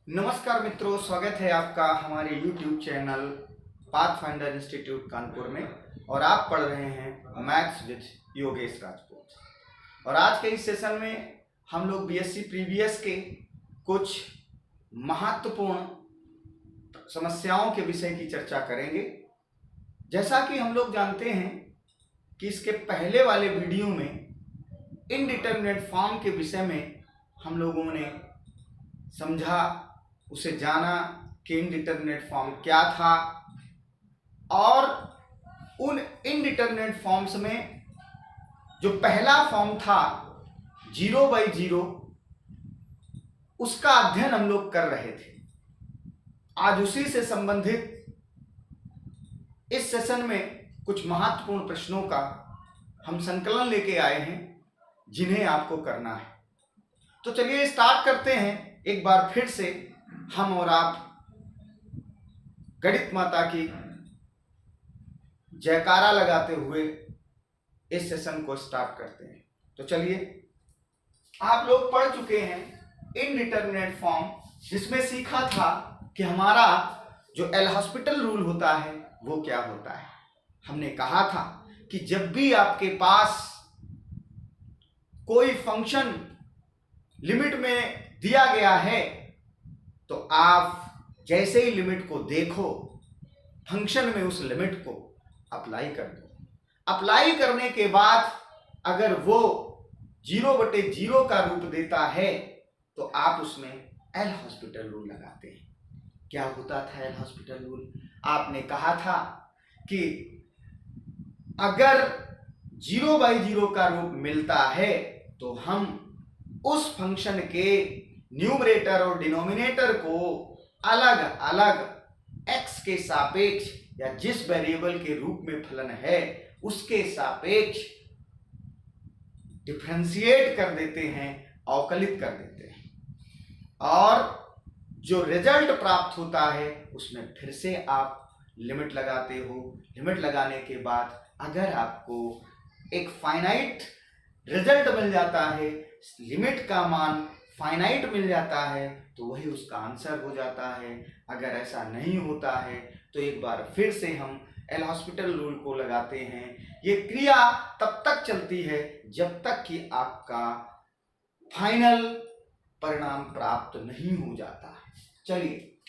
नमस्कार मित्रों, स्वागत है आपका हमारे YouTube channel pathfinder institute Kanpur में। और आप पढ़ रहे हैं मैथ्स विद योगेश राजपूत। और आज के इस सेशन में हम लोग बीएससी प्रीवियस के कुछ महत्वपूर्ण समस्याओं के विषय की चर्चा करेंगे। जैसा कि हम लोग जानते हैं कि इसके पहले वाले वीडियो में इनडिटरमिनेट फॉर्म के विषय में हम लोगों ने समझा, उसे जाना कि इनडिटरमिनेट फॉर्म क्या था, और उन इनडिटरमिनेट फॉर्म्स में जो पहला फॉर्म था 0/0 उसका अध्ययन हम लोग कर रहे थे। आज उसी से संबंधित इस सेशन में कुछ महत्वपूर्ण प्रश्नों का हम संकलन लेके आए हैं जिन्हें आपको करना है। तो चलिए स्टार्ट करते हैं। एक बार फिर से हम और आप गणित माता की जयकारा लगाते हुए इस सेशन को स्टार्ट करते हैं। तो चलिए, आप लोग पढ़ चुके हैं इनडिटरमिनेट फॉर्म, जिसमें सीखा था कि हमारा जो एल हॉस्पिटल रूल होता है वो क्या होता है। हमने कहा था कि जब भी आपके पास कोई फंक्शन लिमिट में दिया गया है तो आप जैसे ही लिमिट को देखो, फंक्शन में उस लिमिट को अप्लाई कर दो। अप्लाई करने के बाद अगर वो 0/0 का रूप देता है तो आप उसमें एल हॉस्पिटल रूल लगाते हैं। क्या होता था एल हॉस्पिटल रूल? आपने कहा था कि अगर 0/0 का रूप मिलता है तो हम उस फंक्शन के न्यूमरेटर और डिनोमिनेटर को अलग अलग x के सापेक्ष या जिस वेरिएबल के रूप में फलन है उसके सापेक्ष डिफरेंशिएट कर देते हैं, अवकलित कर देते हैं, और जो रिजल्ट प्राप्त होता है उसमें फिर से आप लिमिट लगाते हो। लिमिट लगाने के बाद अगर आपको एक फाइनाइट रिजल्ट मिल जाता है, लिमिट का मान फाइनाइट मिल जाता है, तो वही उसका आंसर हो जाता है। अगर ऐसा नहीं होता है तो एक बार फिर से हम एल हॉस्पिटल रूल को लगाते हैं। ये क्रिया तब तक चलती है जब तक कि आपका फाइनल परिणाम प्राप्त नहीं हो जाता है। चलिए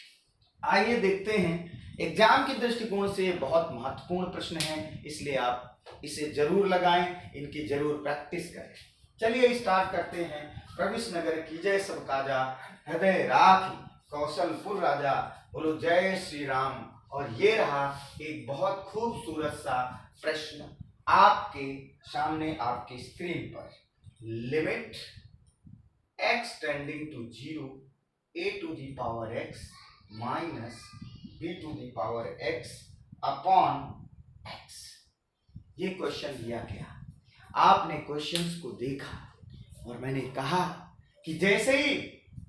आइए देखते हैं। एग्जाम के दृष्टिकोण से ये बहुत महत्वपूर्ण प्रश्न है, इसलिए आप इसे जरूर लगाएं, इनकी जरूर प्रैक्टिस करें। चलिए स्टार्ट करते हैं। प्रविश नगर की जय सब काजा, हृदय राखी कौशलपुर राजा, बोलो जय श्री राम। और ये रहा एक बहुत खूबसूरत सा प्रश्न आपके सामने, आपकी स्क्रीन पर। Limit x tending to 0 a to the power x minus b to the power x upon x। ये क्वेश्चन दिया गया। आपने क्वेश्चंस को देखा और मैंने कहा कि जैसे ही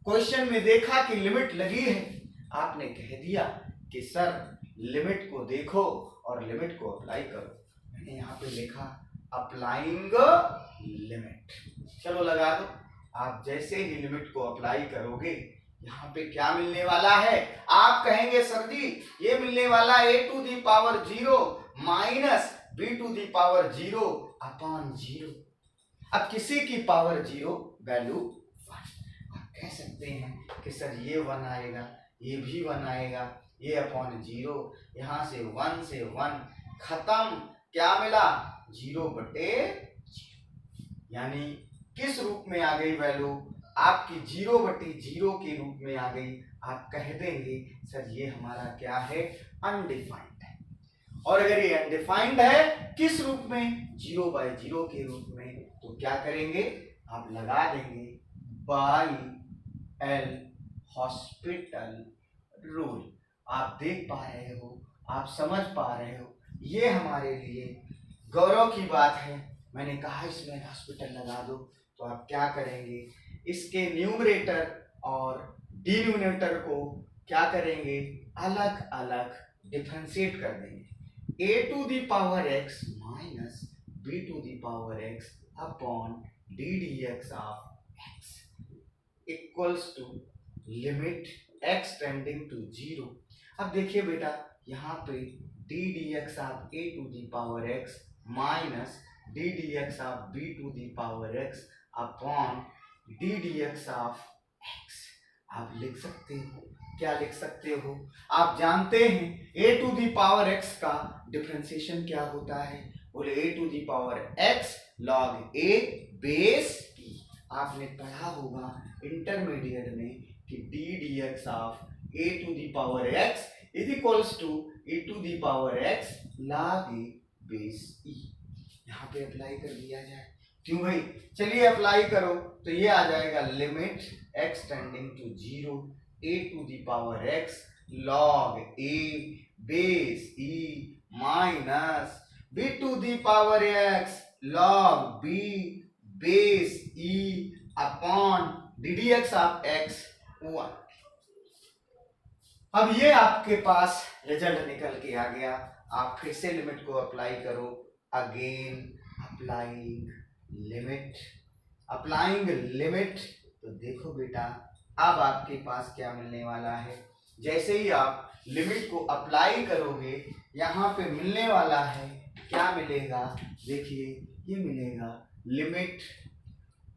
क्वेश्चन में देखा कि लिमिट लगी है, आपने कह दिया कि सर लिमिट को देखो और लिमिट को अप्लाई करो। मैंने यहाँ पे लिखा अप्लाइंग लिमिट। चलो लगा दो। आप जैसे ही लिमिट को अप्लाई करोगे, यहाँ पे क्या मिलने वाला है? आप कहेंगे सर जी ये मिलने वाला a to the power 0 minus b to the power 0 upon 0। अब किसी की पावर 0 वैल्यू 1। आप कह सकते हैं कि सर ये 1 आएगा, ये भी 1 आएगा, ये अपॉन 0, यहाँ से 1 से 1 खत्म। क्या मिला? 0/0। यानी किस रूप में आ गई वैल्यू? आपकी 0/0 के रूप में आ गई। आप कह देंगे सर ये हमारा क्या है? अनडिफाइंड है। और अगर ये अनडिफाइंड है किस रूप में? 0/0 के रूप में। तो क्या करेंगे? आप लगा देंगे बाई एल हॉस्पिटल रूल। आप देख पा रहे हो, आप समझ पा रहे हो, ये हमारे लिए गौरव की बात है। मैंने कहा इसमें हॉस्पिटल लगा दो, तो आप क्या करेंगे? इसके न्यूमरेटर और डिनोमिनेटर को क्या करेंगे? अलग अलग डिफरेंशिएट कर देंगे। a to the power x minus b to the power x upon d dx of x equals to limit x tending to 0। अब देखिए बेटा, यहाँ पे d dx of a to the power x minus d dx of b to the power x upon d dx of x आप लिख सकते हो। क्या लिख सकते हो? आप जानते हैं a to the power x का डिफरेंशिएशन क्या होता है? बोले a to the power x log a base e। आपने पढ़ा होगा इंटरमीडिएट में कि d dx of a to the power x is equals to e to the power x log a base e। यहाँ पे अप्लाई कर दिया जाए। क्यों भाई? चलिए अप्लाई करो तो ये आ जाएगा limit x tending to 0 a to the power x log a base e minus b to the power x log b base e upon d dx of x 1। अब ये आपके पास रिजल्ट निकल के आ गया। आप फिर से लिमिट को अप्लाई करो। अगेन अप्लाइंग लिमिट तो देखो बेटा, अब आपके पास क्या मिलने वाला है। जैसे ही आप लिमिट को अप्लाई करोगे यहाँ पे मिलने वाला है, क्या मिलेगा? देखिए ये मिलेगा limit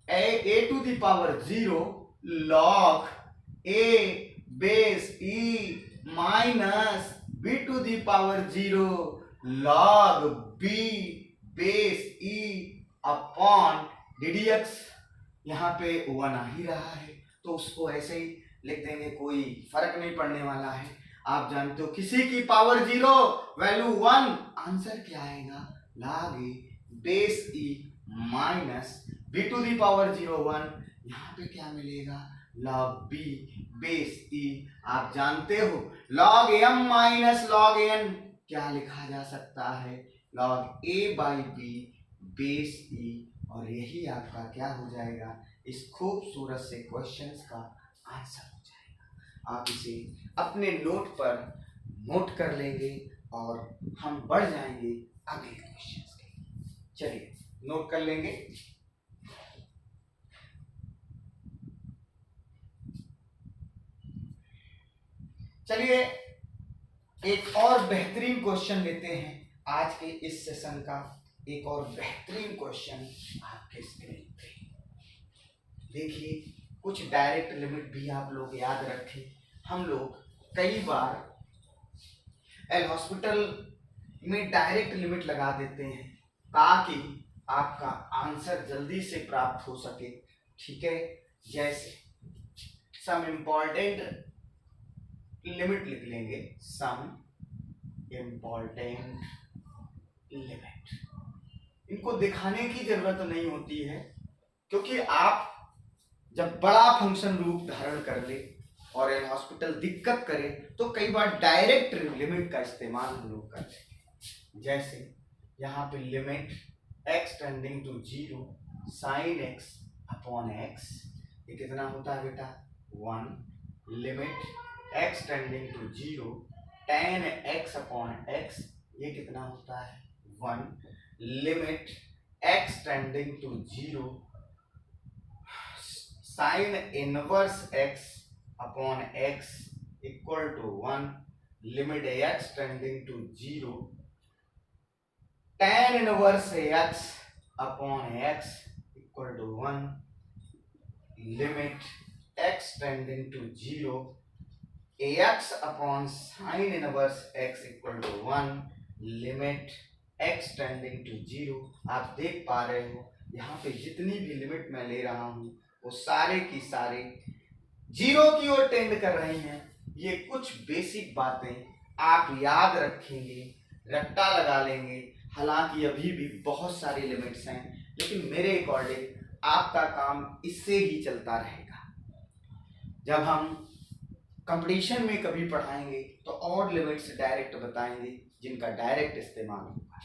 a to the power 0 log a base e minus b to the power 0 log b base e upon d dx। यहाँ पे 1 आ ही रहा है तो उसको ऐसे ही लिख देंगे, कोई फर्क नहीं पड़ने वाला है। आप जानते हो किसी की पावर 0 वैल्यू 1, आंसर क्या आएगा? log a base e minus b to the power 0 1। यहाँ पे क्या मिलेगा? log b base e। आप जानते हो log m minus log n क्या लिखा जा सकता है? log a by b base e। और यही आपका क्या हो जाएगा? इस खूबसूरत से क्वेश्चंस का आंसर हो जाएगा। आप इसे अपने नोट पर नोट कर लेंगे और हम बढ़ जाएंगे अगले क्वेश्चंस के लिए। चलिए नोट कर लेंगे। चलिए एक और बेहतरीन क्वेश्चन लेते हैं आज के इस सेशन का। एक और बेहतरीन क्वेश्चन आपके स्क्रीन पे देखिए। कुछ डायरेक्ट लिमिट भी आप लोग याद रखें। हम लोग कई बार एल हॉस्पिटल में डायरेक्ट लिमिट लगा देते हैं ताकि आपका आंसर जल्दी से प्राप्त हो सके। ठीक है, जैसे सम इम्पॉर्टेंट लिमिट लिख लेंगे, सम इम्पॉर्टेंट लिमिट। इनको दिखाने की जरूरत नहीं होती है क्योंकि आप जब बड़ा फंक्शन रूप धारण कर ले और एल हॉस्पिटल दिक्कत करे तो कई बार डायरेक्ट लिमिट का इस्तेमाल हम लोग करते हैं। जैसे यहाँ पे limit x tending to 0 sin x upon x, ये कितना होता है बेटा? 1। Limit x tending to 0 tan x upon x, ये कितना होता है? 1। Limit x tending to 0 sin inverse x upon x equal to 1। Limit x tending to 0 tan inverse x upon x equal to 1। Limit x tending to 0 ax upon sin inverse x equal to 1। Limit x tending to 0। आप देख पा रहे हो यहाँ पे जितनी भी limit मैं ले रहा हूँ वो सारे की सारे 0 की ओर टेंड कर रही हैं। ये कुछ बेसिक बातें आप याद रखेंगे, रट्टा लगा लेंगे। हालांकि अभी भी बहुत सारी लिमिट्स हैं लेकिन मेरे अकॉर्डिंग आपका काम इससे ही चलता रहेगा। जब हम कंपटीशन में कभी पढ़ाएंगे तो और लिमिट्स डायरेक्ट बताएंगे जिनका डायरेक्ट इस्तेमाल होगा।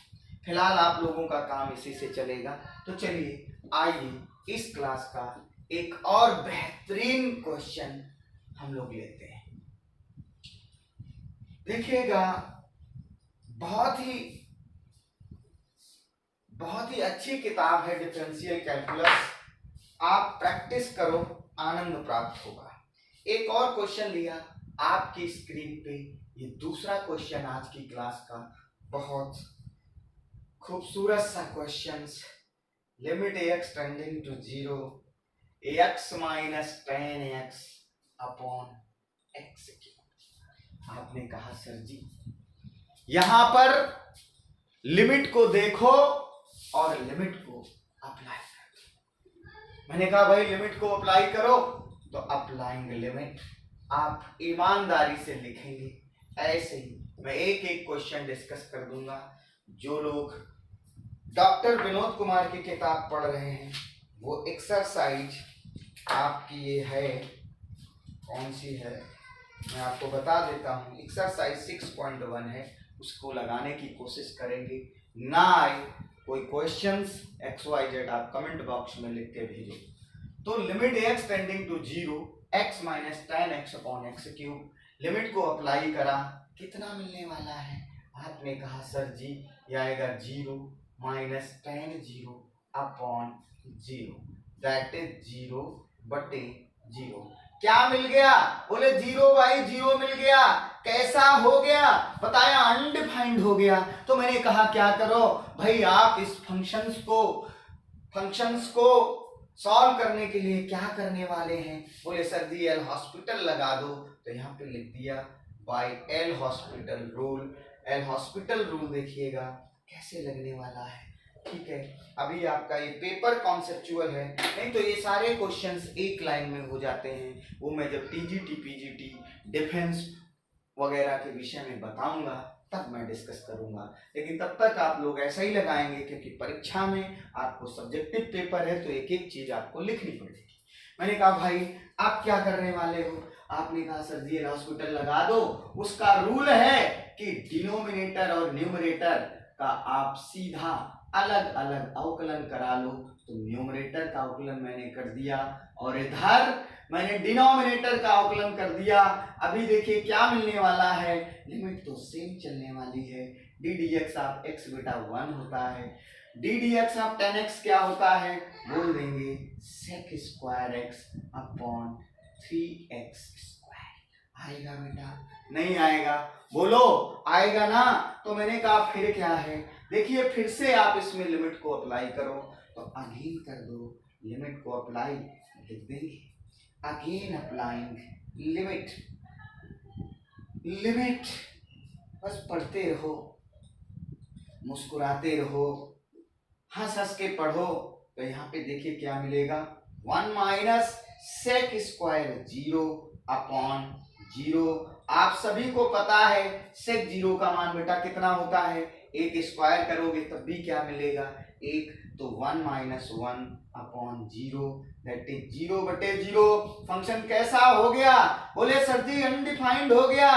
फिलहाल आप लोगों का काम इसी से चलेगा। तो चलिए आइए इस क्लास का एक और बेहतरीन क्वेश्चन हम लोग लेते हैं। देखिएगा, बहुत ही अच्छी किताब है डिफरेंशियल कैलकुलस। आप प्रैक्टिस करो, आनंद प्राप्त होगा। एक और क्वेश्चन लिया आपकी स्क्रीन पे ये दूसरा क्वेश्चन आज की क्लास का, बहुत खूबसूरत सा question. Limit ax tending to 0 ax minus 10x upon x। आपने कहा सर जी यहां पर लिमिट को देखो और लिमिट को अप्लाई करो। मैंने कहा भाई लिमिट को अप्लाई करो, तो अप्लाइंग लिमिट आप ईमानदारी से लिखेंगे। ऐसे ही मैं एक एक क्वेश्चन डिस्कस कर दूंगा। जो लोग डॉक्टर विनोद कुमार की किताब पढ़ रहे हैं वो एक्सरसाइज आपकी ये है, कौन सी है मैं आपको बता देता हूँ। एक्सरसाइज 6.1 है, उसको लगाने की कोशिश करेंगे। ना आए कोई क्वेश्चंस XYZ आप कमेंट बॉक्स में लिख के भेजो। तो limit ax tending to 0 x minus 10x upon x cube, लिमिट को अप्लाई करा, कितना मिलने वाला है? आपने कहा सर जी ये आएगा 0 माइनस 10 0 अपॉन 0, दैट इज 0 बटे 0। क्या मिल गया? बोले 0 बाई 0 मिल गया। कैसा हो गया? बताया अनडिफाइंड हो गया। तो मैंने कहा क्या करो भाई, आप इस फंक्शंस को सॉल्व करने के लिए क्या करने वाले हैं? बोले सर जी एल हॉस्पिटल लगा दो। तो यहाँ पे लिख दिया by L Hospital rule. L Hospital rule देखिएगा कैसे लगने वाला है। ठीक है, अभी आपका ये पेपर कॉन्सेप्चुअल है, नहीं तो ये सारे क्वेश्चंस एक लाइन में हो जाते हैं। वो मैं जब टीजीटी पीजीटी डिफेंस वगैरह के विषय में बताऊंगा तब मैं डिस्कस करूंगा। लेकिन तब तक आप लोग ऐसा ही लगाएंगे, क्योंकि परीक्षा में आपको सब्जेक्टिव पेपर है तो एक एक चीज आपको लिखनी पड़ेगी। मैंने कहा भाई आप क्या करने वाले हो? आपने कहा सर जी हॉस्पिटल लगा दो। उसका रूल है कि डिनोमिनेटर और न्यूमरेटर का आप सीधा अलग अलग अवकलन करा लो। तो न्यूमरेटर का अवकलन मैंने कर दिया और इधर मैंने डिनोमिनेटर का अवकलन कर दिया। अभी देखिए क्या मिलने वाला है, लिमिट तो सेम चलने वाली है। D d x of x बेटा 1 होता है, D d x of 10x क्या होता है? बोल देंगे sec square x upon 3x square. आएगा बेटा? नहीं आएगा? बोलो आएगा ना? तो मैंने कहा फिर क्या है, देखिए फिर से आप इसमें लिमिट को अप्लाई करो। तो अगेन कर दो, लिमिट को अप्लाई लिख देंगे। अगेन अप्लाइंग लिमिट, लिमिट बस पढ़ते रहो, मुस्कुराते रहो, हंस हंस के पढ़ो। तो यहाँ पे देखिए क्या मिलेगा, 1 माइनस सेक स्क्वायर 0 अपॉन 0। आप सभी को पता है सेक 0 का मान बेटा कितना होता है? एक स्क्वायर करोगे तब भी क्या मिलेगा? 1। तो 1 माइनस 1 अपॉन 0 दैट इज 0 बटे 0। फंक्शन कैसा हो गया? बोले सर जी अनडिफाइंड हो गया।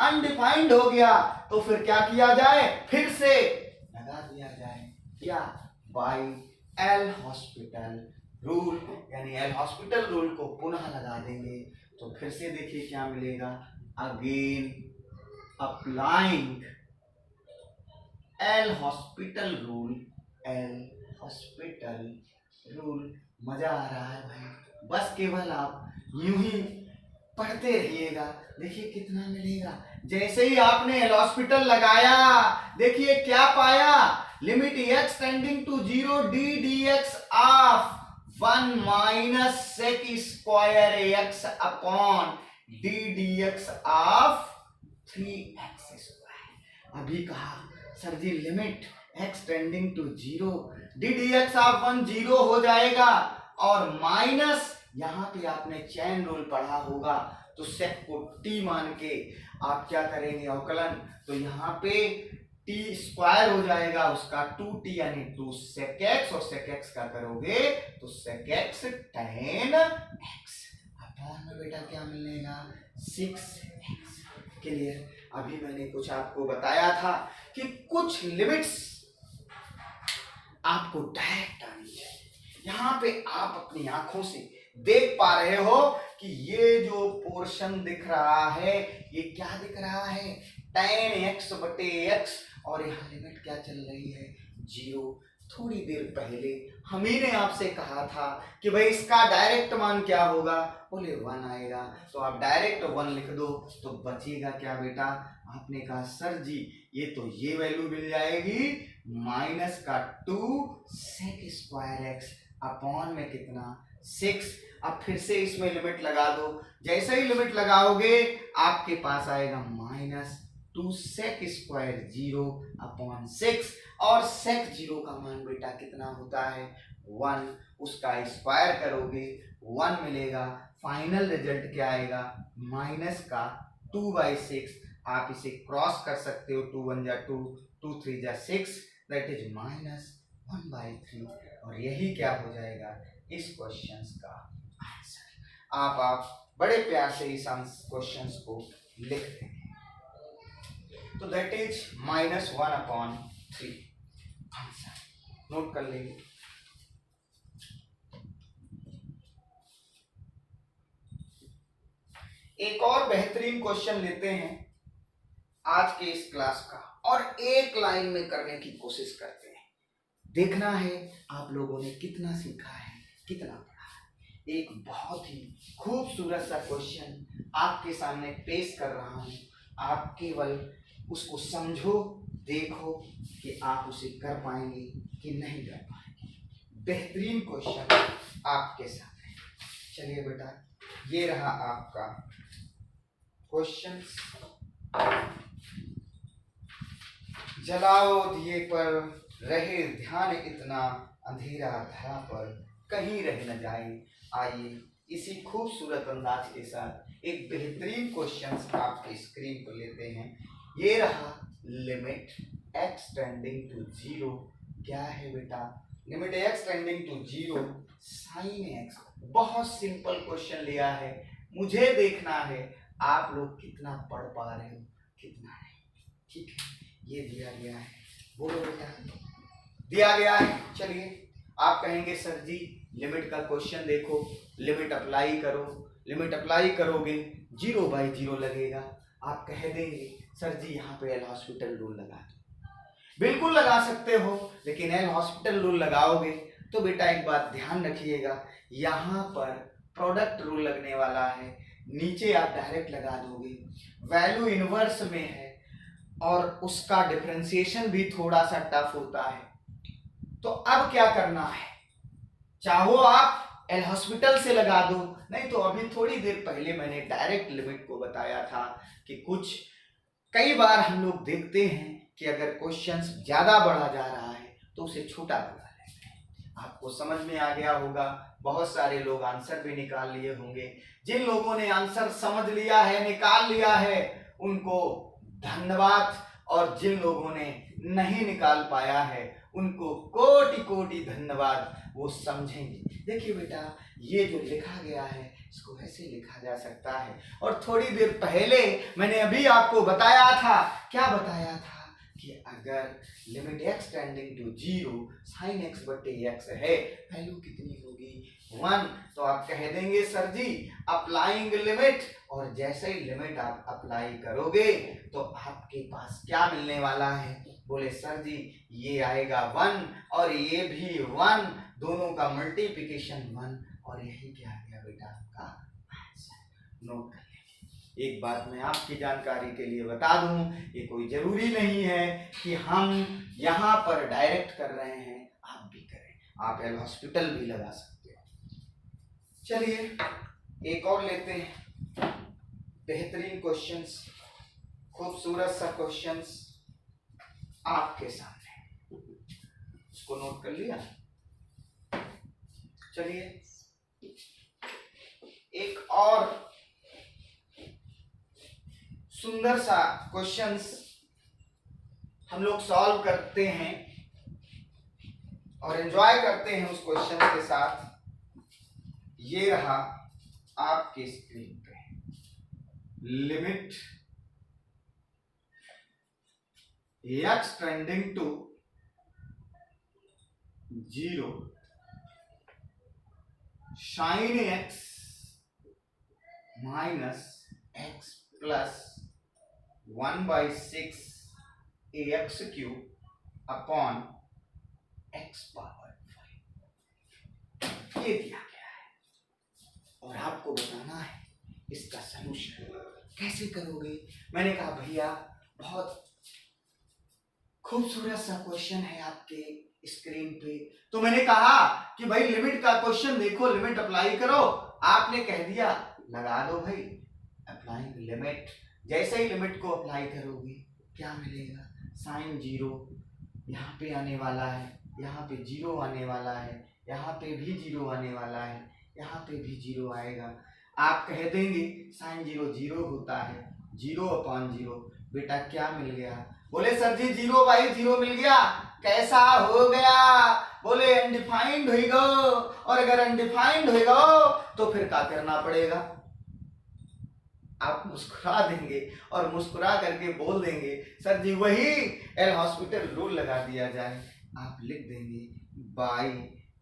अनडिफाइंड हो गया तो फिर क्या किया जाए? फिर से लगा दिया जाए क्या? बाय एल हॉस्पिटल रूल, यानी एल हॉस्पिटल रूल को पुनः लगा देंगे। तो फिर से देखिए क्या मिलेगा, again applying L Hospital rule. L Hospital rule, मजा आ रहा है भाई? बस केवल आप यूं ही पढ़ते रहिएगा। देखिए कितना मिलेगा। जैसे ही आपने एल हॉस्पिटल लगाया, देखिए क्या पाया, limit x tending to 0 d d x of 1 minus sec square x upon d d x of 3x square. अभी कहा sir ji limit x tending to 0 d d x of 1 0 हो जाएगा और माइनस, यहाँ पे आपने चैन रूल पढ़ा होगा, तो सेक को t मान के आप क्या करेंगे अवकलन, तो यहाँ पे t स्क्वायर हो जाएगा उसका 2t यानी 2 सेक x, और सेक x का करोगे तो सेक x tan x अपॉन में बेटा क्या मिलेगा 6x। क्लियर? अभी मैंने कुछ आपको बताया था कि कुछ लिमिट्स आपको डायरेक्ट आनी चाहिए। यहाँ पे आप अपनी आंखों से देख पा रहे हो कि ये जो पोर्शन दिख रहा है ये क्या दिख रहा है, tan x बटे x, और यहाँ लिमिट क्या चल रही है 0। थोड़ी देर पहले हम ही ने आपसे कहा था कि भाई इसका डायरेक्ट मान क्या होगा, बोले 1 आएगा, तो आप डायरेक्ट 1 लिख दो, तो बचेगा क्या बेटा, आपने कहा सर जी ये तो ये वैल्यू मिल जाएगी माइनस का 2 sec स्क्वायर एक्स अपॉन में कितना 6। अब फिर से इसमें लिमिट लगा दो, जैसे ही लिमिट लगाओगे आपके पास आएगा माइनस 2 sec स्क्वायर 0 अपॉन 6, और sec 0 का मान बेटा कितना होता है 1, उसका स्क्वायर करोगे 1 मिलेगा, फाइनल रिजल्ट क्या आएगा माइनस का 2/6। आप इसे क्रॉस कर सकते हो, 2 1 जा 2, 2 3 जा 6, दैट इज माइनस 1/3, और यही क्या हो जाएगा इस क्वेश्चन का आंसर। आप बड़े प्यार से इस क्वेश्चन को लिखते हैं, तो दैट इज -1/3 आंसर। नोट कर लेंगे। एक और बेहतरीन क्वेश्चन लेते हैं आज के इस क्लास का, और एक लाइन में करने की कोशिश करते हैं। देखना है आप लोगों ने कितना सीखा है, कितना पढ़ा है। एक बहुत ही खूबसूरत सा क्वेश्चन आपके सामने पेश कर रहा हूं, आप केवल उसको समझो, देखो कि आप उसे कर पाएंगे कि नहीं कर पाएंगे। बेहतरीन क्वेश्चन आपके सामने। चलिए बेटा, ये रहा आपका क्वेश्चन। जलाओ दिए पर रहे ध्यान इतना, अंधेरा धरा पर कहीं रह न जाए। आइए इसी खूबसूरत अंदाज के साथ एक बेहतरीन क्वेश्चन आपके स्क्रीन पर लेते हैं। ये रहा लिमिट x टेंडिंग टू 0। क्या है बेटा, limit x tending to 0 sin x। बहुत सिंपल क्वेश्चन लिया है, मुझे देखना है आप लोग कितना पढ़ पा रहे हो, कितना नहीं। ठीक है, ये दिया गया है, बोलो बेटा दिया गया है। चलिए आप कहेंगे सर जी लिमिट का क्वेश्चन देखो, लिमिट अप्लाई करो, लिमिट अप्लाई करोगे 0/0 लगेगा। आप कह देंगे सर जी यहाँ पे एल हॉस्पिटल रूल लगा दो। बिल्कुल लगा सकते हो, लेकिन एल हॉस्पिटल रूल लगाओगे तो बेटा एक बात ध्यान रखिएगा, यहाँ पर प्रोडक्ट रूल लगने वाला है, नीचे आप डायरेक्ट लगा दोगे, वैल्यू इनवर्स में है और उसका डिफरेंशिएशन भी थोड़ा सा टफ होता है। तो अब क्या करना है, चाहो आप एल हॉस्पिटल से लगा दो, नहीं तो अभी थोड़ी देर पहले मैंने डायरेक्ट लिमिट को बताया था कि कई बार हम लोग देखते हैं कि अगर क्वेश्चन ज्यादा बढ़ा जा रहा है तो उसे छोटा बना लेते हैं। आपको समझ में आ गया होगा, बहुत सारे लोग आंसर भी निकाल लिए होंगे। जिन लोगों ने आंसर समझ लिया है, निकाल लिया है, उनको धन्यवाद, और जिन लोगों ने नहीं निकाल पाया है उनको कोटि कोटि धन्यवाद, वो समझेंगे। देखिए बेटा, ये जो लिखा गया है इसको ऐसे लिखा जा सकता है, और थोड़ी देर पहले मैंने अभी आपको बताया था, क्या बताया था कि अगर limit x tending to 0 sin x/x है, वैल्यू कितनी होगी 1, तो आप कह देंगे सर जी अप्लाइंग लिमिट, और जैसे ही लिमिट आप अप्लाई करोगे तो आपके पास क्या मिलने वाला है, बोले सर जी ये आएगा 1 और ये भी 1, दोनों का मल्टीप्लिकेशन 1, और यही क्या गया बेटा आपका आंसर। नोट कर लेंगे। एक बात मैं आपकी जानकारी के लिए बता दूं, ये कोई जरूरी नहीं है कि हम यहाँ पर डायरेक्ट कर रहे हैं, आप भी करें, आप एल हॉस्पिटल भी लगा सकते हो। चलिए एक और लेते हैं बेहतरीन क्वेश्चंस, खूबसूरत सा क्वेश्चंस आपके सामने, उसको नोट कर लिया। चलिए एक और सुंदर सा क्वेश्चंस हम लोग सॉल्व करते हैं और एंजॉय करते हैं उस क्वेश्चन के साथ। ये रहा आपके स्क्रीन पे, limit x tending to 0 sin x minus x plus 1/6 ax cube upon x power 5 ये दिया गया है और आपको बताना है इसका सलूशन कैसे करोगे। मैंने कहा भैया बहुत खूबसूरत सा क्वेश्चन है आपके स्क्रीन पे, तो मैंने कहा कि भाई लिमिट का क्वेश्चन देखो, लिमिट अप्लाई करो। आपने कह दिया लगा दो भाई अप्लाइंग लिमिट। जैसे ही लिमिट को अप्लाई करोगे क्या मिलेगा, साइन 0 यहाँ पे आने वाला है, यहाँ पे 0 आने वाला है, यहाँ पे भी 0 आने वाला है, यहाँ पे भी 0 आएगा। आप कह देंगे साइन 0 0 होता है, 0/0 बेटा क्या मिल गया। बोले सर जी 0/0 मिल गया, कैसा हो गया। बोले अनडिफाइंड होगा, और अगर अनडिफाइंड होगा तो फिर क्या करना पड़ेगा। आप मुस्कुरा देंगे और मुस्कुरा करके बोल देंगे सर जी वही एल हॉस्पिटल रूल लगा दिया जाए। आप लिख देंगे बाय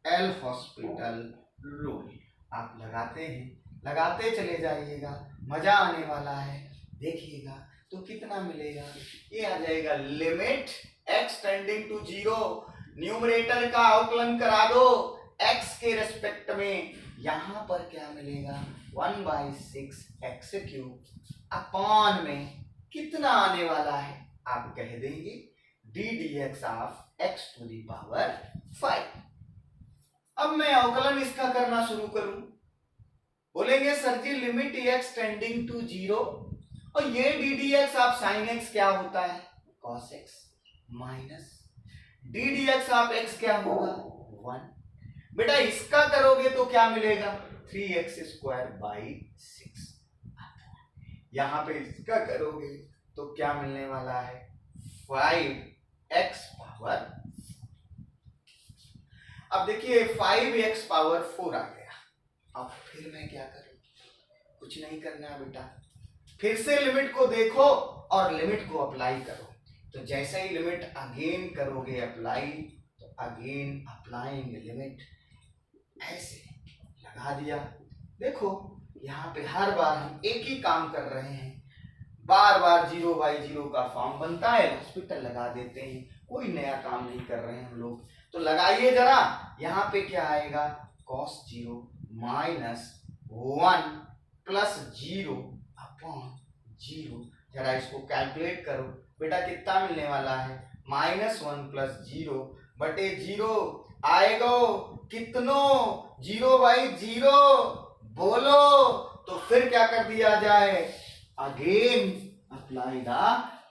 एल हॉस्पिटल रूल। आप लगाते हैं, लगाते चले जाइएगा, मजा आने वाला है। देखिएगा तो कितना मिलेगा, ये आ जाएगा limit x tending to 0। Numerator का अवकलन करा दो x के रेस्पेक्ट में, यहां पर क्या मिलेगा 1/6 x³ अपॉन में कितना आने वाला है, आप कह देंगे d dx of x to the power 5। अब मैं अवकलन इसका करना शुरू करूं, बोलेंगे sir ji limit x tending to 0, और ये d dx of sine x क्या होता है cos x minus d dx of x क्या होगा 1। बेटा इसका करोगे तो क्या मिलेगा 3x²/6। यहां पे इसका करोगे तो क्या मिलने वाला है 5x पावर। अब देखिए 5x पावर 4 आ गया। अब फिर मैं क्या करूं, कुछ नहीं करना बेटा, फिर से लिमिट को देखो और लिमिट को अप्लाई करो। तो जैसे ही लिमिट अगेन करोगे अप्लाई, तो अगेन अप्लाइंग लिमिट ऐसे लगा दिया। देखो यहाँ पे हर बार हम एक ही काम कर रहे हैं, बार बार 0/0 का फॉर्म बनता है, हॉस्पिटल लगा देते हैं, कोई नया काम नहीं कर रहे हैं हम लोग। तो लगाइए जरा, यहाँ पे क्या आएगा cos 0 माइनस 1 प्लस 0 अपॉन 0। जरा इसको कैलकुलेट करो बेटा, कितना मिलने वाला है -1 प्लस 0 बटे 0 आएगा कितनो 0/0 बोलो। तो फिर क्या कर दिया जाए, again apply the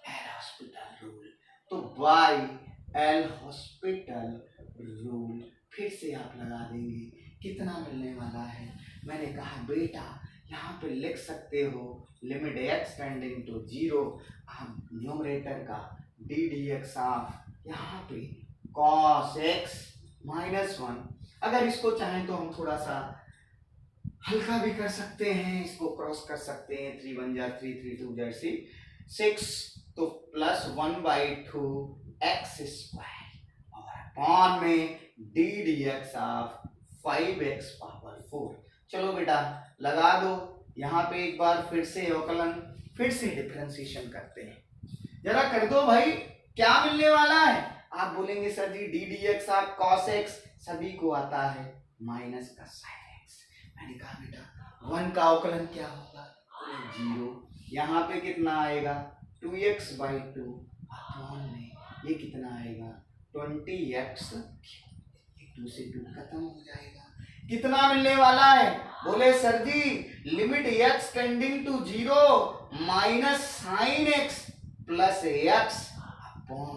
L Hospital rule. तो बाय एल हॉस्पिटल रूल फिर से आप लगा देंगे, कितना मिलने वाला है। मैंने कहा बेटा यहाँ पे लिख सकते हो लिमिट x टेंडिंग टू 0, आप न्यूमरेटर का d dx ऑफ यहाँ पे cos x -1। अगर इसको चाहें तो हम थोड़ा सा हल्का भी कर सकते हैं, इसको क्रॉस कर सकते हैं, 3 1 जा 3 3 2 जैसे 6, तो प्लस 1/2 x² और अपॉन में d dx of 5x power 4। चलो बेटा लगा दो, यहाँ पे एक बार फिर से अवकलन, फिर से डिफरेंशिएशन करते हैं। जरा कर दो भाई, क्या मिलने वाला है। आप बोलेंगे sir ji d dx of cos x सभी को आता है माइनस का sin x। मैंने कहा बेटा 1 का अवकलन क्या होगा 0, यहाँ पे कितना आएगा 2x/2 अपॉन में ये कितना आएगा 20x, 2 से 2 खत्म हो जाएगा। कितना मिलने वाला है, बोले sir ji limit x tending to 0 minus sine x plus x upon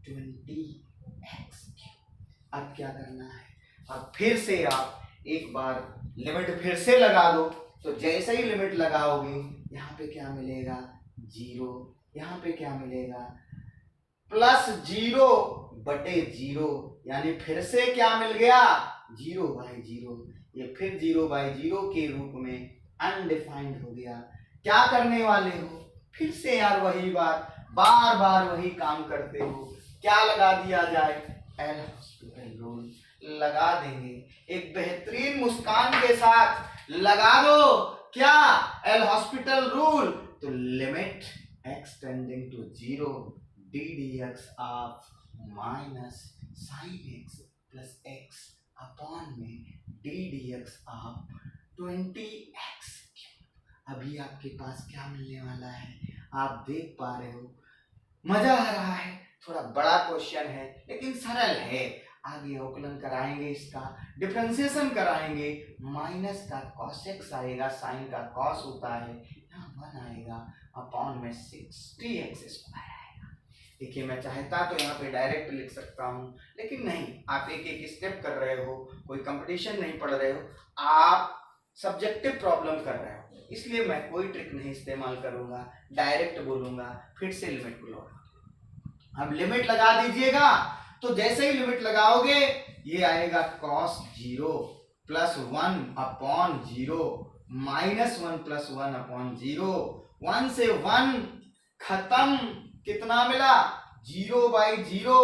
20x। अब क्या करना है, अब फिर से आप एक बार लिमिट फिर से लगा दो। तो जैसे ही लिमिट लगाओगे यहाँ पे क्या मिलेगा 0, यहाँ पे क्या मिलेगा प्लस 0/0, यानी फिर से क्या मिल गया 0/0। ये फिर 0/0 के रूप में अनडिफाइंड हो गया। क्या करने वाले हो, फिर से यार वही बात, बार बार वही काम करते हो। क्या लगा दिया जाए, एल हॉस्पिटल रूल लगा देंगे। एक बेहतरीन मुस्कान के साथ लगा दो क्या, एल हॉस्पिटल रूल। तो limit x tending to 0 d dx of sine x plus x upon में d d x of 20x। अभी आपके पास क्या मिलने वाला है, आप देख पा रहे हो, मजा आ रहा है। थोड़ा बड़ा क्वेश्चन है लेकिन सरल है। आगे अवकलन कराएंगे, इसका डिफरेंशिएशन कराएंगे। माइनस का cos x आएगा, साइन का cos होता है, यहाँ 1 आएगा अपॉन में 60x स्क्वायर आएगा। देखिए मैं चाहता तो यहाँ पे डायरेक्ट लिख सकता हूँ, लेकिन नहीं, आप एक एक स्टेप कर रहे हो, कोई कंपटीशन नहीं पढ़ रहे हो, आप सब्जेक्टिव प्रॉब्लम कर रहे हो, इसलिए मैं कोई ट्रिक नहीं इस्तेमाल करूंगा, डायरेक्ट बोलूंगा। फिर से लिमिट बोलूंगा। अब लिमिट लगा दीजिएगा, तो जैसे ही लिमिट लगाओगे ये आएगा cos 0 plus 1 upon 0 minus 1 plus 1 upon 0। 1 से 1 खत्म, कितना मिला 0/0,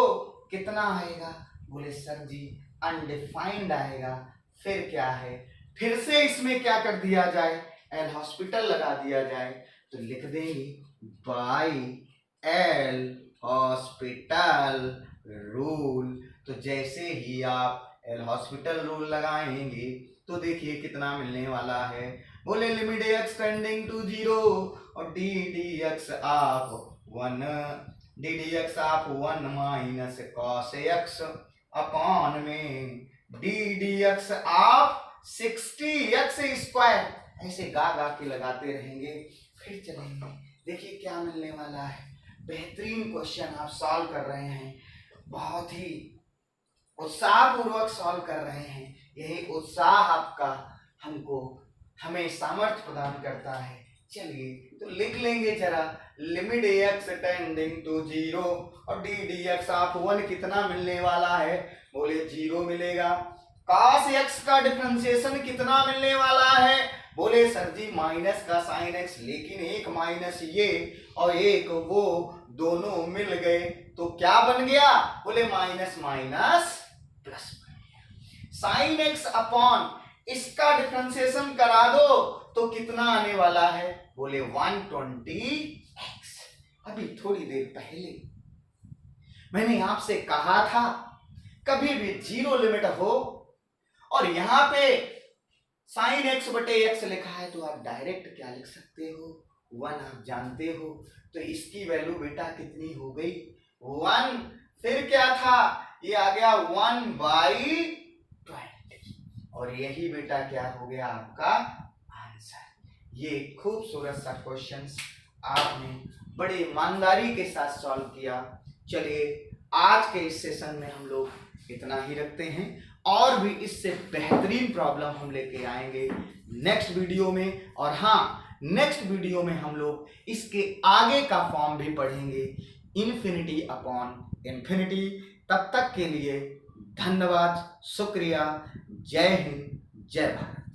कितना आएगा? बोले सर जी अनडिफाइंड आएगा। फिर क्या है, फिर से इसमें क्या कर दिया जाए, एल हॉस्पिटल लगा दिया जाए, तो लिख देंगे बाई एल हॉस्पिटल रूल। तो जैसे ही आप एल हॉस्पिटल रूल लगाएंगे तो देखिए कितना मिलने वाला है। बोले लिमिट एक्स टेंडिंग टू 0 और d d x of 1, d d x of 1 minus cos x upon में d d x of 60x square. ऐसे गा गा के लगाते रहेंगे, फिर चलेंगे। देखिए क्या मिलने वाला है। बेहतरीन क्वेश्चन आप सॉल्व कर रहे हैं, बहुत ही उत्साहपूर्वक सॉल्व कर रहे हैं। यही उत्साह आपका हमें सामर्थ्य प्रदान करता है। चलिए तो लिख लेंगे जरा, लिमिट एक्स टेंडिंग टू 0 और डी डी एक्स ऑफ 1 कितना मिलने वाला है? बोले 0 मिलेगा। cos x का डिफरेंशिएशन कितना मिलने वाला है? बोले सर जी माइनस का साइन x, लेकिन एक माइनस ये और एक वो दोनों मिल गए तो क्या बन गया? बोले माइनस माइनस प्लस बन गया। साइन x अपॉन इसका डिफरेंशिएशन करा दो तो कितना आने वाला है? बोले 120x। अभी थोड़ी देर पहले मैंने आपसे कहा था कभी भी 0 लिमिट हो और यहाँ पे साइन x बटे x लिखा है तो आप डायरेक्ट क्या लिख सकते हो? 1 आप जानते हो, तो इसकी वैल्यू बेटा कितनी हो गई? 1। फिर क्या था? ये आ गया 1/20 और यही बेटा क्या हो गया आपका आंसर। ये खूबसूरत सा क्वेश्चन आपने बड़ी ईमानदारी के साथ सॉल्व किया। चलिए आज के इस सेशन में हम लोग इतना ही रखते हैं, और भी इससे बेहतरीन प्रॉब्लम हम लेके आएंगे नेक्स्ट वीडियो में। और हाँ, नेक्स्ट वीडियो में हम लोग इसके आगे का फॉर्म भी पढ़ेंगे, इन्फिनिटी अपॉन इन्फिनिटी। तब तक के लिए धन्यवाद, शुक्रिया, जय हिंद, जय भारत।